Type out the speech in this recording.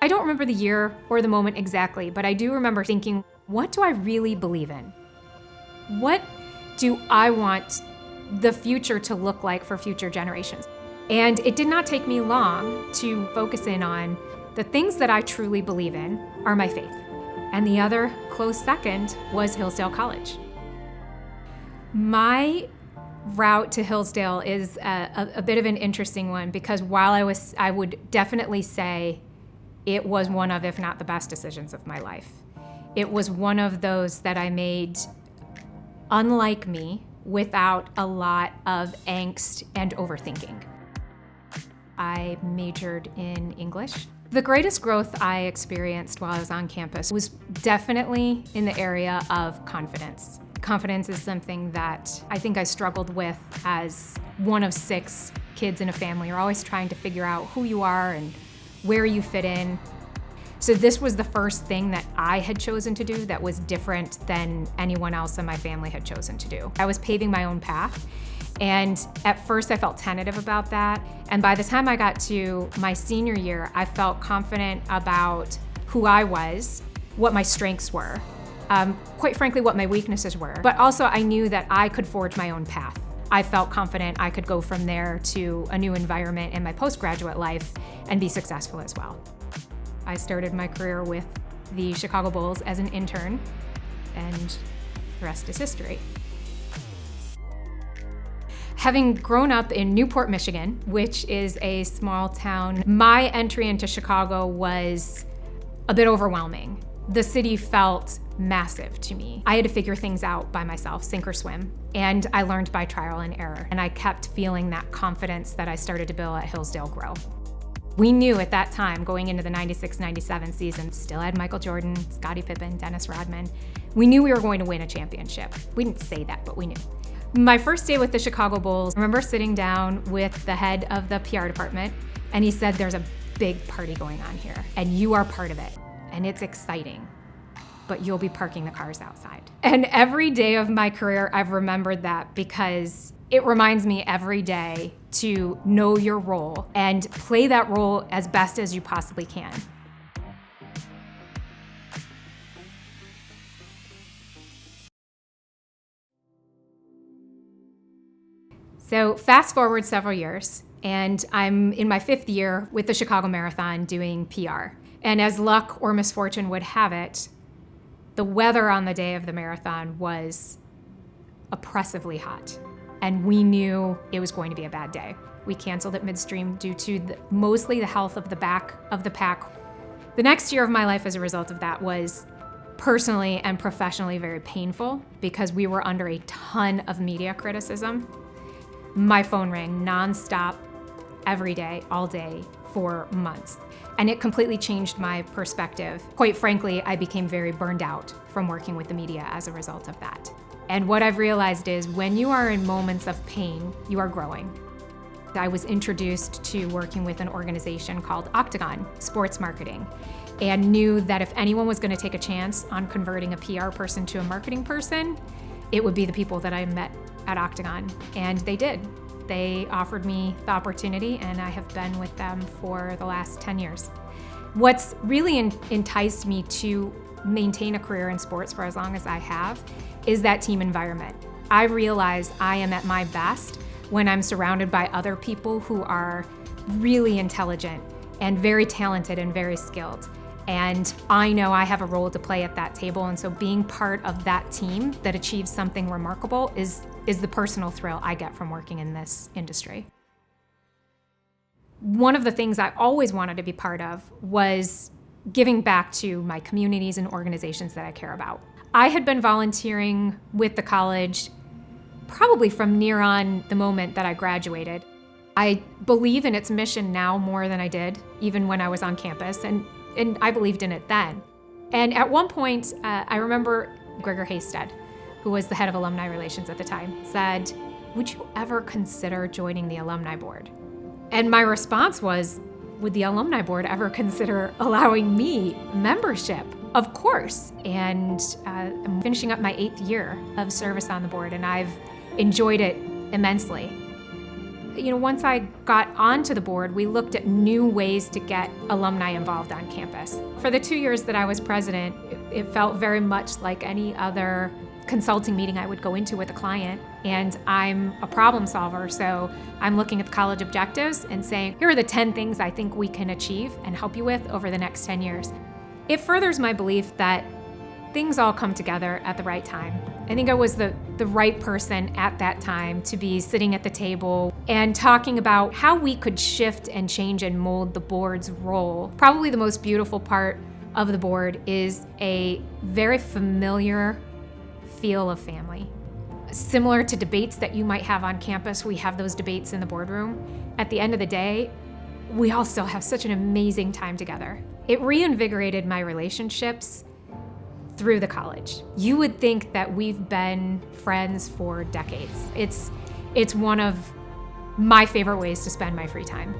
I don't remember the year or the moment exactly, but I do remember thinking, what do I really believe in? What do I want the future to look like for future generations? And it did not take me long to focus in on the things that I truly believe in are my faith. And the other close second was Hillsdale College. My route to Hillsdale is a bit of an interesting one because while I would definitely say it was one of, if not the best decisions of my life. It was one of those that I made unlike me without a lot of angst and overthinking. I majored in English. The greatest growth I experienced while I was on campus was definitely in the area of confidence. Confidence is something that I think I struggled with as one of 6 kids in a family. You're always trying to figure out who you are and where you fit in. So this was the first thing that I had chosen to do that was different than anyone else in my family had chosen to do. I was paving my own path. And at first I felt tentative about that. And by the time I got to my senior year, I felt confident about who I was, what my strengths were, quite frankly, what my weaknesses were. But also I knew that I could forge my own path. I felt confident I could go from there to a new environment in my postgraduate life and be successful as well. I started my career with the Chicago Bulls as an intern, and the rest is history. Having grown up in Newport, Michigan, which is a small town, my entry into Chicago was a bit overwhelming. The city felt massive to me. I had to figure things out by myself, sink or swim, and I learned by trial and error. And I kept feeling that confidence that I started to build at Hillsdale grow. We knew at that time, going into the 96-97 season, still had Michael Jordan, Scottie Pippen, Dennis Rodman. We knew we were going to win a championship. We didn't say that, but we knew. My first day with the Chicago Bulls, I remember sitting down with the head of the PR department, and he said, there's a big party going on here, and you are part of it. And it's exciting, but you'll be parking the cars outside. And every day of my career, I've remembered that because it reminds me every day to know your role and play that role as best as you possibly can. So fast forward several years, and I'm in my 5th year with the Chicago Marathon doing PR. And as luck or misfortune would have it, the weather on the day of the marathon was oppressively hot. And we knew it was going to be a bad day. We canceled it midstream due to mostly the health of the back of the pack. The next year of my life as a result of that was personally and professionally very painful because we were under a ton of media criticism. My phone rang nonstop every day, all day, for months. And it completely changed my perspective. Quite frankly, I became very burned out from working with the media as a result of that. And what I've realized is when you are in moments of pain, you are growing. I was introduced to working with an organization called Octagon Sports Marketing and knew that if anyone was going to take a chance on converting a PR person to a marketing person, it would be the people that I met at Octagon. And they did. They offered me the opportunity, and I have been with them for the last 10 years. What's really enticed me to maintain a career in sports for as long as I have is that team environment. I realize I am at my best when I'm surrounded by other people who are really intelligent and very talented and very skilled. And I know I have a role to play at that table, and so being part of that team that achieves something remarkable is the personal thrill I get from working in this industry. One of the things I always wanted to be part of was giving back to my communities and organizations that I care about. I had been volunteering with the college probably from near on the moment that I graduated. I believe in its mission now more than I did even when I was on campus, and I believed in it then. And at one point, I remember Gregor Hasted, who was the head of alumni relations at the time, said, "Would you ever consider joining the alumni board?" And my response was, would the alumni board ever consider allowing me membership? Of course. And I'm finishing up my 8th year of service on the board, and I've enjoyed it immensely. once I got onto the board, we looked at new ways to get alumni involved on campus. For the 2 years that I was president, it felt very much like any other consulting meeting I would go into with a client. And I'm a problem solver, so I'm looking at the college objectives and saying, here are the 10 things I think we can achieve and help you with over the next 10 years. It furthers my belief that things all come together at the right time. I think I was the right person at that time to be sitting at the table and talking about how we could shift and change and mold the board's role. Probably the most beautiful part of the board is a very familiar feel of family. Similar to debates that you might have on campus, we have those debates in the boardroom. At the end of the day, we all still have such an amazing time together. It reinvigorated my relationships through the college. You would think that we've been friends for decades. It's one of my favorite ways to spend my free time.